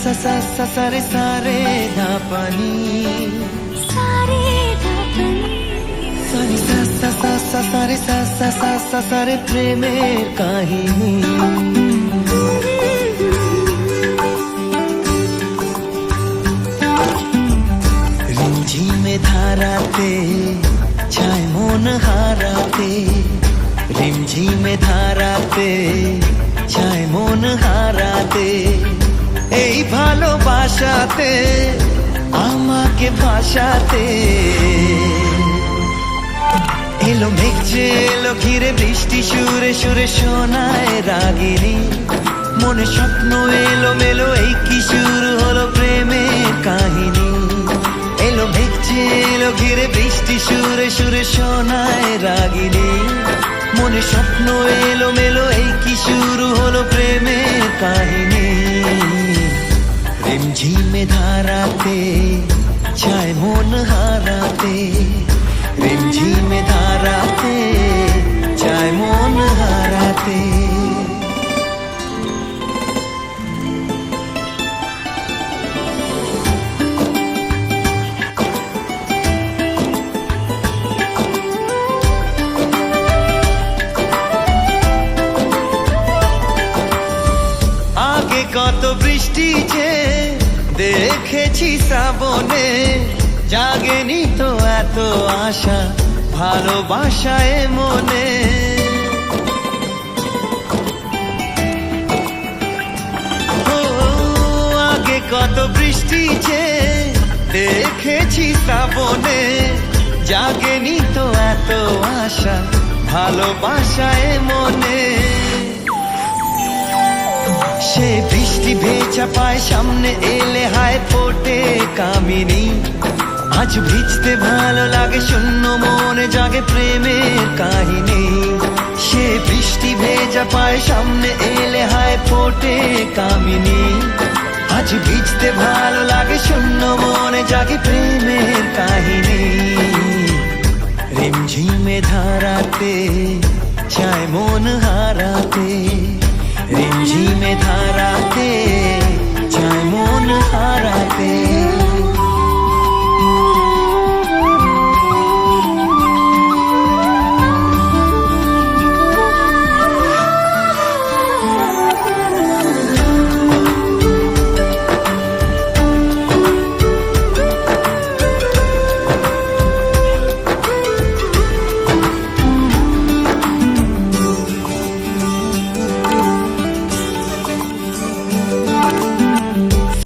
सा रे सा रे धा पानी सारे सा रे सा रे प्रेमेर काहिनी रिमझिमे धाराते छाय मन हाराते रिमझिमे धाराते छाय मन हाराते এই ভালোবাসাতে আমাকে ভাসাতে এলো মেঘ যে এলো ঘিরে বৃষ্টি সুরে সুরে শোনায় রাগিনী মনে স্বপ্ন এলো মেলো এই কি শুরু হলো প্রেমের কাহিনী এলো মেঘ যে এলো ঘিরে বৃষ্টি সুরে সুরে শোনায় রাগিনী মনে স্বপ্ন এলো মেলো এই কি শুরু হলো প্রেমের কাহিনী रिमझिमे धाराते छाय मन हाराते रिमझिमे धाराते छाय मन हाराते आगे कत बृष्टि जे দেখেছি শ্রাবণে জাগেনি তো এত আশা ভালোবাসায় মনে ও আগে কত বৃষ্টি যে দেখেছি শ্রাবণে জাগেনি তো এত আশা ভালোবাসায় মনে সে বৃষ্টি ভেজা পায় সামনে এলে হায় ফোটে কামিনী আজ ভিজতে ভালো লাগে শূন্য মনে জাগে প্রেমের কাহিনী সে বৃষ্টি ভেজা পায় সামনে এলে হায় ফোটে কামিনী আজ ভিজতে ভালো লাগে শূন্য মনে জাগে প্রেমের কাহিনী रिमझिमे धाराते छाय मन हाराते रिमझिमे धाराते